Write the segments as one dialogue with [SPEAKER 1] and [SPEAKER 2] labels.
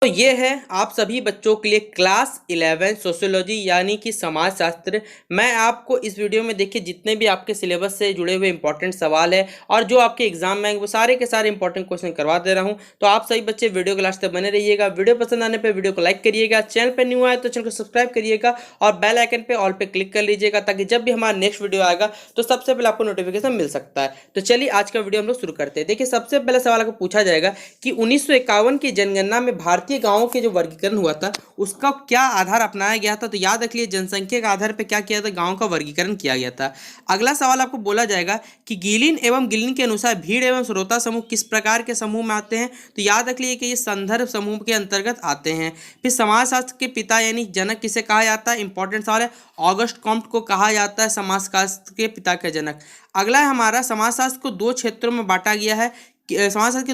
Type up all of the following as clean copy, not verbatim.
[SPEAKER 1] तो ये है आप सभी बच्चों के लिए क्लास 11 सोशियोलॉजी यानी कि समाजशास्त्र। मैं आपको इस वीडियो में देखिए जितने भी आपके सिलेबस से जुड़े हुए इंपॉर्टेंट सवाल है और जो आपके एग्जाम में आएंगे वो सारे के सारे इंपॉर्टेंट क्वेश्चन करवा दे रहा हूं। तो आप सभी बच्चे वीडियो के लास्ट तक बने रहिएगा। वीडियो पसंद आने पर वीडियो को लाइक करिएगा, चैनल पर न्यू आए तो चैनल को सब्सक्राइब करिएगा और बेल आइकन पर ऑल पे क्लिक कर लीजिएगा ताकि जब भी हमारा नेक्स्ट वीडियो आएगा तो सबसे पहले आपको नोटिफिकेशन मिल सकता है। तो चलिए आज का वीडियो हम लोग शुरू करते हैं। देखिए सबसे पहले सवाल आपको पूछा जाएगा कि 1951 की जनगणना में भारतीय गांवों के जो वर्गीकरण हुआ था उसका क्या आधार अपनाया गया था। तो याद रखिए जनसंख्या के आधार पर क्या किया था, गांव का वर्गीकरण किया गया था। अगला सवाल आपको बोला जाएगा कि गीलिन एवं गिलिन के अनुसार भीड़ एवं श्रोता समूह किस प्रकार के समूह में आते हैं। तो याद रखिए कि ये संदर्भ समूह के अंतर्गत आते हैं। फिर समाजशास्त्र के पिता यानी जनक किसे कहा जाता है, इंपॉर्टेंट सवाल है। ऑगस्ट कॉम्ट को कहा जाता है समाजशास्त्र के पिता के जनक। अगला है हमारा समाजशास्त्र को दो क्षेत्रों में बांटा गया है। समाजशास्त्र के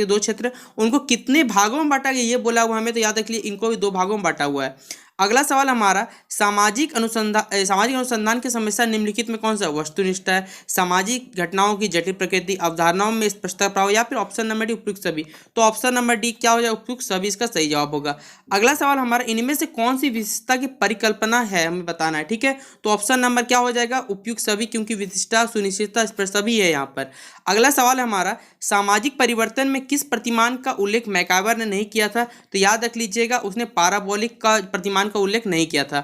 [SPEAKER 1] दो क्षेत्र उनको कितने भागों में बांटा गया ये बोला हुआ हमें। तो याद रखिए इनको भी दो भागों में बांटा हुआ है। अगला सवाल हमारा सामाजिक अनुसंधान की समस्या निम्नलिखित में कौन सा वस्तुनिष्ठ है, सामाजिक घटनाओं की जटिल प्रकृति, अवधारणाओं में स्पष्टता प्रभाव, या फिर ऑप्शन नंबर डी उपयुक्त सभी। तो ऑप्शन नंबर डी क्या हो जाएगा, उपयुक्त सभी इसका सही जवाब होगा। अगला सवाल हमारा इनमें से कौन सी विशिष्टता की परिकल्पना है हमें बताना है, ठीक है। तो ऑप्शन नंबर क्या हो जाएगा, उपयुक्त सभी, क्योंकि विशिष्टता सुनिश्चितता स्पष्ट सभी है यहाँ पर। अगला सवाल हमारा सामाजिक परिवर्तन में किस प्रतिमान का उल्लेख मैकाइवर ने नहीं किया था। तो याद रख लीजिएगा उसने पाराबोलिक का प्रतिमान का उल्लेख नहीं किया था।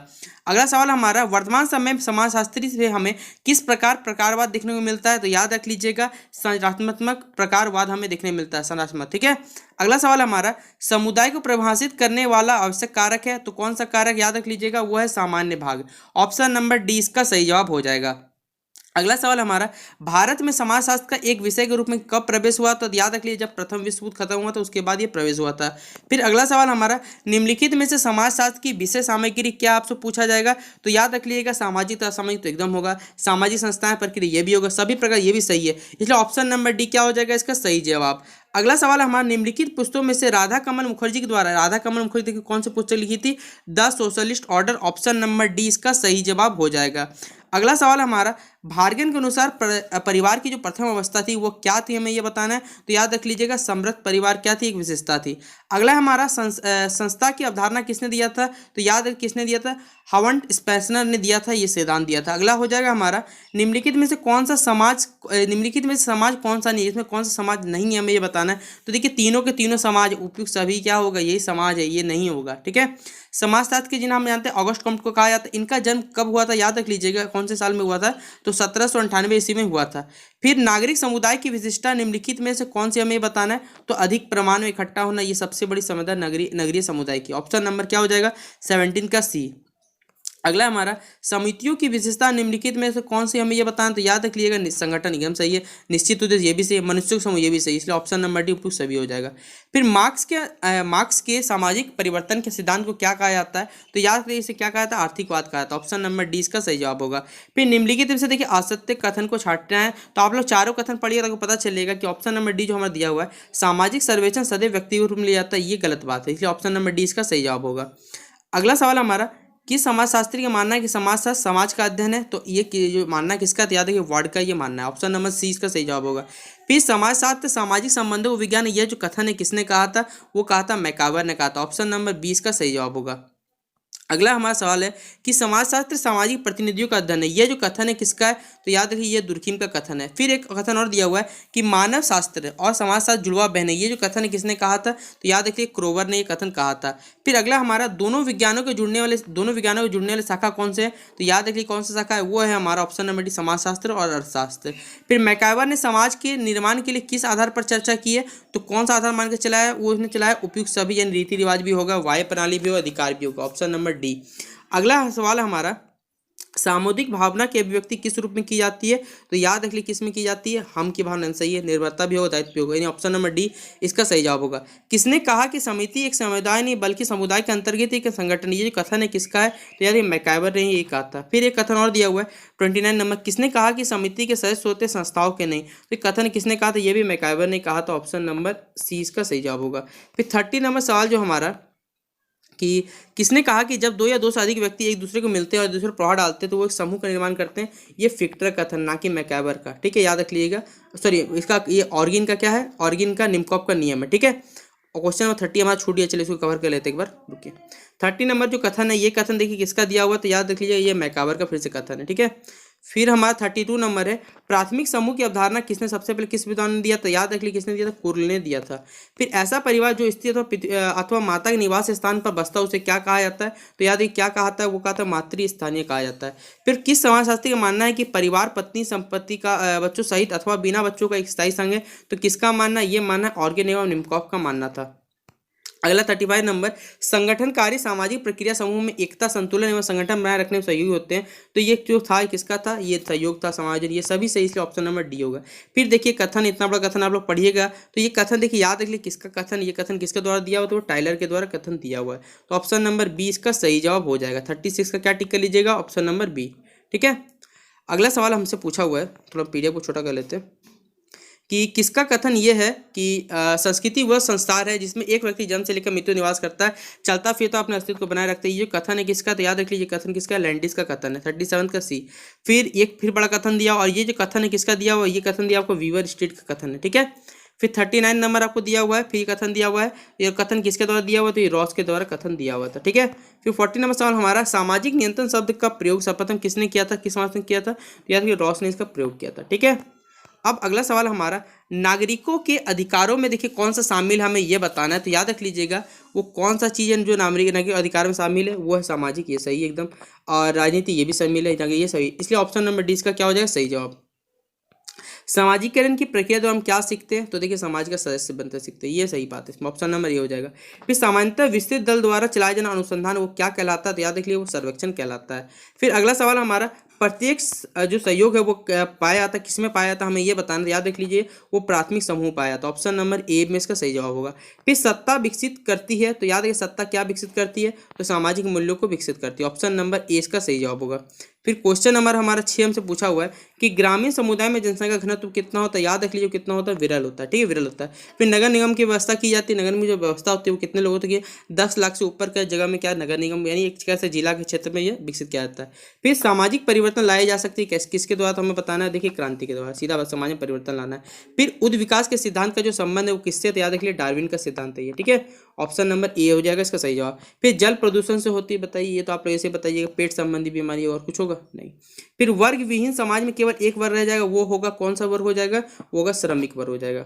[SPEAKER 1] अगला सवाल हमारा वर्तमान समय में समाजशास्त्री से हमें किस प्रकार प्रकारवाद देखने को मिलता है। तो याद रख लीजिएगा संरचनात्मक प्रकारवाद हमें देखने मिलता है, संरचनात्मक, ठीक है। अगला सवाल हमारा समुदाय को प्रभावित करने वाला आवश्यक कारक है। तो कौन सा कारक याद रख लीजिएगा, वो है सामान्य भाग। ऑप्शन नंबर डी इसका सही जवाब हो जाएगा। अगला सवाल हमारा भारत में समाजशास्त्र का एक विषय के रूप में कब प्रवेश हुआ। तो याद रख लीजिए जब प्रथम विश्व युद्ध खत्म हुआ तो उसके बाद ये प्रवेश हुआ था। फिर अगला सवाल हमारा निम्नलिखित में से समाजशास्त्र की विषय सामग्री क्या आपसे पूछा जाएगा। तो याद रख लीजिएगा सामाजिक असामाजिक तो एकदम होगा, सामाजिक संस्थाएं प्रक्रिया ये भी होगा, सभी प्रकार ये भी सही है, इसलिए ऑप्शन नंबर डी क्या हो जाएगा इसका सही जवाब। अगला सवाल हमारा निम्नलिखित पुस्तकों में से राधा कमल मुखर्जी के द्वारा, राधा कमल मुखर्जी की कौन सी पुस्तक लिखी थी, the socialist order. Option number D इसका सही जवाब हो जाएगा। अगला सवाल हमारा भार्गन के अनुसार परिवार की जो प्रथम अवस्था थी वो क्या थी, हमें ये बताना है। तो याद रख लीजिएगा समृद्ध परिवार क्या थी, एक विशेषता थी। अगला हमारा संस्था की अवधारणा किसने दिया था। तो याद रख किसने दिया था, हवर्ट स्पेंसर ने दिया था, ये सिद्धांत दिया था। अगला हो जाएगा हमारा निम्नलिखित में से कौन सा समाज कौन सा नहीं है, इसमें कौन सा समाज नहीं है, हमें ये बताना है। तो देखिए तीनों के तीनों समाज उपयुक्त सभी क्या होगा, यही समाज है, ये नहीं होगा, ठीक है। समाजशास्त्र के जिन्हें हम जानते हैं ऑगस्ट कॉम्ट को कहा जाता है, इनका जन्म कब हुआ था याद रख लीजिएगा कौन से साल में हुआ था। तो 1798 ईस्वी में हुआ था। फिर नागरिक समुदाय की विशिष्टता निम्नलिखित में से कौन सी हमें बताना है। तो अधिक प्रमाण में इकट्ठा होना, ये सबसे बड़ी समस्या नगरीय समुदाय की। ऑप्शन नंबर क्या हो जाएगा 17 का सी। अगला हमारा समितियों की विशेषता निम्नलिखित में से कौन सी हमें ये बताना। तो याद रख लीजिएगा संगठन निगम सही है, निश्चित उद्देश्य ये भी सही है, मनुष्य समूह ये भी सही, इसलिए ऑप्शन नंबर डी उपयुक्त सभी हो जाएगा। फिर मार्क्स के सामाजिक परिवर्तन के सिद्धांत को क्या कहा जाता है। तो याद रखिए इसे क्या कहा था, आर्थिकवाद कहा था। ऑप्शन नंबर डी इसका सही जवाब होगा। फिर निम्नलिखित में से देखिए असत्य कथन को छांटना है, तो आप लोग चारों कथन पढ़िए तो पता चलेगा कि ऑप्शन नंबर डी जो हमारा दिया हुआ है सामाजिक सर्वेक्षण सदैव व्यक्तिगत रूप में लिया जाता है, ये गलत बात है, इसलिए ऑप्शन नंबर डी इसका सही जवाब होगा। अगला सवाल हमारा किस समाजशास्त्री का मानना है कि समाजशास्त्र समाज का अध्ययन है। तो ये जो मानना किसका, तो याद है कि वार्ड का ये मानना है, ऑप्शन नंबर सी इसका सही जवाब होगा। फिर समाजशास्त्र सामाजिक संबंधों विज्ञान, यह जो कथन है किसने कहा था, वो कहा था मैकाइवर ने कहा था, ऑप्शन नंबर 20 का सही जवाब होगा। अगला हमारा सवाल है कि समाजशास्त्र सामाजिक प्रतिनिधियों का अध्ययन है, यह जो कथन है किसका है। तो याद रखिए ये दुर्खिम का कथन है। फिर एक कथन और दिया हुआ है कि मानव शास्त्र और समाजशास्त्र जुड़वा बहन है, ये जो कथन है किसने कहा था। तो याद रखिए क्रोवर ने ये कथन कहा था। फिर अगला हमारा दोनों विज्ञानों के जुड़ने वाले शाखा कौन से है। तो याद रखिए कौन सा शाखा है, वो है हमारा ऑप्शन नंबर डी समाजशास्त्र और अर्थशास्त्र। फिर मैकाइवर ने समाज के निर्माण के लिए किस आधार पर चर्चा की है। तो कौन सा आधार मान के चलाया है, वो उसने चलाया उपयुक्त सभी, यानी रीति रिवाज भी होगा, वायु प्रणाली भी होगा, अधिकार भी होगा, ऑप्शन नंबर डी। अगला सवाल हमारा सामुदायिक भावना की अभिव्यक्ति किस रूप में की जाती है। तो याद रख ली किस में की जाती है, हम की भावना सही है, निर्भरता भी होगा, दायित्व भी होगा, यानी ऑप्शन नंबर डी इसका सही जवाब होगा। किसने कहा कि समिति एक समुदाय नहीं बल्कि समुदाय के अंतर्गत एक संगठन, ये जो कथन है किसका है। तो यार ये मैकाइवर ने ये कहा था। फिर एक कथन और दिया हुआ है 29 नंबर, किसने कहा कि समिति के सदस्य होते संस्थाओं के नहीं। तो कथन किसने कहा था, ये भी मैकाइवर ने कहा था, ऑप्शन नंबर सी इसका सही जवाब होगा। फिर 30 नंबर सवाल जो हमारा कि किसने कहा कि जब दो या दो से अधिक व्यक्ति एक दूसरे को मिलते हैं और दूसरे पर प्रभाव डालते हैं तो वो एक समूह का निर्माण करते हैं, ये फिक्टर कथन ना कि मैकाइवर का, ठीक है, याद रख लीजिएगा। सॉरी इसका ये ऑर्गिन का क्या है, ऑर्गिन का निम्कोफ का नियम है, ठीक है। और क्वेश्चन नंबर 30 हमारा छूट गया, चलिए इसको कवर कर लेते हैं एक बार, रुकिए। 30 नंबर जो कथन है, ये कथन देखिए किसका दिया हुआ है, तो याद रख लीजिए ये मैकावर का फिर से कथन है, ठीक है। फिर हमारा 32 नंबर है, प्राथमिक समूह की अवधारणा किसने सबसे पहले किस विद्वान ने दिया, तो याद रख लीजिए किसने दिया था, कुर्ल ने दिया था। फिर ऐसा परिवार जो स्त्री अथवा माता के निवास स्थान पर बसता है उसे क्या कहा जाता है, तो याद क्या कहा था, वो कहा था मातृ स्थानीय कहा जाता है। फिर किस समाजशास्त्री का मानना है कि परिवार पत्नी संपत्ति का बच्चों सहित अथवा बिना बच्चों का एक स्थायी संघ है, तो किसका मानना है, ये मानना है ऑर्गेनिक और निम्कोफ का मानना था। अगला 35 नंबर, संगठनकारी सामाजिक प्रक्रिया समूह में एकता संतुलन एवं संगठन बनाए रखने में सहयोगी होते हैं, तो ये जो था किसका था, ये सहयोग था समाजन, ये सभी सही, इसलिए ऑप्शन नंबर डी होगा। फिर देखिए कथन, इतना बड़ा कथन आप लोग पढ़िएगा, तो ये कथन देखिए याद रख लीजिए किसका कथन, ये कथन किसके द्वारा दिया हुआ, तो टाइलर के द्वारा कथन दिया हुआ है, तो ऑप्शन नंबर बी इसका सही जवाब हो जाएगा। 36 का क्या टिक कर लीजिएगा, ऑप्शन नंबर बी, ठीक है। अगला सवाल हमसे पूछा हुआ है, थोड़ा पीडीएफ को छोटा कर लेते हैं, कि किसका कथन ये है कि संस्कृति वह संस्कार है जिसमें एक व्यक्ति जन्म से लेकर मृत्यु निवास करता है, चलता फिरता अपने अस्तित्व को बनाए रखता है। ये जो कथन है किसका, तो याद रख लीजिए कथन किसका, लैंडिस का कथन है। 37 का सी। फिर एक फिर बड़ा कथन दिया, और ये जो कथन है किसका दिया हुआ है, ये कथन दिया आपको वीवर स्ट्रीट का कथन है, ठीक है। फिर 39 नंबर आपको दिया हुआ है, फिर कथन दिया हुआ है, ये कथन किसके द्वारा दिया हुआ है, तो ये रॉस के द्वारा कथन दिया हुआ था, ठीक है। फिर 40 नंबर सवाल हमारा, सामाजिक नियंत्रण शब्द का प्रयोग सर्वप्रथम किसने किया था, किस समाज ने किया था, तो याद रखिए रॉस ने इसका प्रयोग किया था, ठीक है। अब अगला सवाल हमारा, नागरिकों के अधिकारों में देखिए कौन सा शामिल, हमें ये बताना है, तो याद रख लीजिएगा वो कौन सा चीज़ है जो नागरिक अधिकार में शामिल है, वो है सामाजिक, ये सही एकदम, और राजनीति ये भी शामिल है, ये सही, इसलिए ऑप्शन नंबर डी इसका क्या हो जाएगा, सही जवाब। सामाजिकरण की प्रक्रिया द्वारा हम क्या सीखते हैं, तो देखिए समाज का सदस्य बनते सीखते हैं, ये सही बात है, इसमें ऑप्शन नंबर ये हो जाएगा। फिर सामान्यतः विस्तृत दल द्वारा चलाया जाना अनुसंधान वो क्या कहलाता है, तो याद रखिए वो सर्वेक्षण कहलाता है। फिर अगला सवाल हमारा, प्रत्येक जो सहयोग है वो पाया जाता है, किसमें पाया जाता है, हमें ये बताना, याद रख लीजिए वो प्राथमिक समूह पाया जाता है, ऑप्शन नंबर ए में इसका सही जवाब होगा। फिर सत्ता विकसित करती है, तो याद रखिए सत्ता क्या विकसित करती है, तो सामाजिक मूल्यों को विकसित करती है, ऑप्शन नंबर ए इसका सही जवाब होगा। फिर क्वेश्चन नंबर हमारा 6 हमसे पूछा हुआ है कि ग्रामीण समुदाय में जनसंख्या घनत्व कितना होता है, याद रख लीजिए कितना होता है, विरल होता है, ठीक है, विरल होता है। फिर नगर निगम की व्यवस्था की जाती है, नगर में जो व्यवस्था होती है वो कितने लोगों तक है, 10 लाख से ऊपर का जगह में क्या नगर निगम यानी एक जगह से जिला के क्षेत्र में ये विकसित किया जाता है। फिर सामाजिक परिवर्तन लाए जा सकती है किसके द्वारा, तो हमें बताना है, देखिए क्रांति के द्वारा, सीधा समाज में परिवर्तन लाना है। फिर उद्ध विकास के सिद्धांत का जो संबंध है वो किससे, तो याद रख लीजिए डार्विन का सिद्धांत है ये, ठीक है, ऑप्शन नंबर ए हो जाएगा इसका सही जवाब। फिर जल प्रदूषण से होती है, बताइए, ये तो आप लोग ऐसे बताइएगा, पेट संबंधी बीमारी और कुछ होगा नहीं। फिर वर्ग विहीन समाज में केवल एक वर्ग रह जाएगा, वो होगा कौन सा वर्ग हो जाएगा, वो होगा श्रमिक वर्ग हो जाएगा।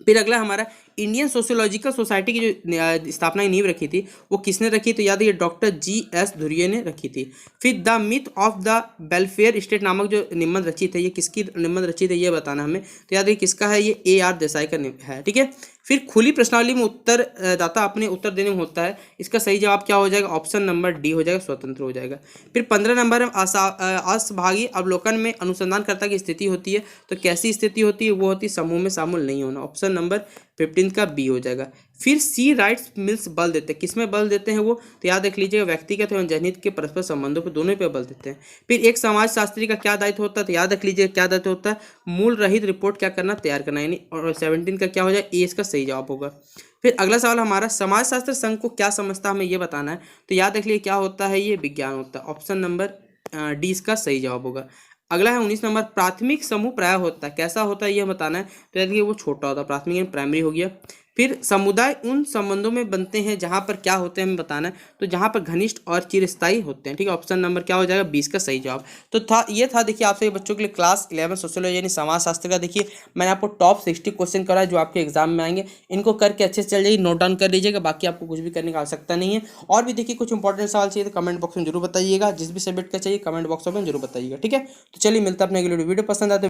[SPEAKER 1] फिर अगला हमारा, इंडियन सोशियोलॉजिकल सोसाइटी की जो स्थापना की नींव रखी थी वो किसने रखी, तो याद है डॉक्टर जी.एस. धुर्वे ने रखी थी। फिर the myth of the welfare state नामक जो निबंध रचित है, ये किसकी निबंध रचित है ये बताना हमें, तो याद है किसका है, ये A.R. देसाई का है, ठीक है। फिर खुली प्रश्नावली में उत्तर दाता अपने उत्तर देने में होता है, इसका सही जवाब क्या हो जाएगा, ऑप्शन नंबर डी हो जाएगा, स्वतंत्र हो जाएगा। फिर 15 नंबर असहभागी अवलोकन में अनुसंधानकर्ता की स्थिति होती है, तो कैसी स्थिति होती है, वो होती है समूह में शामिल नहीं होना, ऑप्शन नंबर 15 का बी हो जाएगा। फिर सी राइट्स मिल्स बल देते हैं, किसमें बल देते हैं वो, तो याद रख लीजिएगा व्यक्तिगत एवं जनहित के परस्पर संबंधों पर, दोनों पे बल देते हैं। फिर एक समाजशास्त्री का क्या दायित्व होता है, तो याद रख लीजिएगा क्या दायित्व होता है, मूल रहित रिपोर्ट क्या करना, तैयार करना, यानी और 17 का क्या हो जाए, ए इसका सही जवाब होगा। फिर अगला सवाल हमारा, समाजशास्त्र संघ को क्या समझता है, हमें ये बताना है, तो याद रख लीजिए क्या होता है, ये विज्ञान होता है, ऑप्शन नंबर डी इसका सही जवाब होगा। अगला है 19 नंबर, प्राथमिक समूह प्राय होता है, कैसा होता है ये बताना है, तो याद रखिए वो छोटा होता है, प्राथमिक प्राइमरी हो गया। फिर समुदाय उन संबंधों में बनते हैं जहां पर क्या होते हैं हमें बताना है, तो जहां पर घनिष्ठ और चिरस्थायी होते हैं, ठीक है, ऑप्शन नंबर क्या हो जाएगा, 20 का सही जवाब। तो ये था देखिए आपसे बच्चों के लिए क्लास 11 सोशियोलॉजी यानी समाजशास्त्र का, देखिए मैंने आपको टॉप 60 क्वेश्चन कराया जो आपके एग्जाम में आएंगे, इनको करके अच्छे से चल जाइए, नोट डाउन कर लीजिएगा, बाकी आपको कुछ भी करने की आवश्यकता नहीं है। और भी देखिए कुछ इंपॉर्टेंट सवाल चाहिए तो कमेंट बॉक्स में जरूर बताइएगा, जिस भी सब्जेक्ट का चाहिए कमेंट बॉक्स में जरूर बताइएगा, ठीक है। तो चलिए मिलता है अपने वीडियो पसंद आते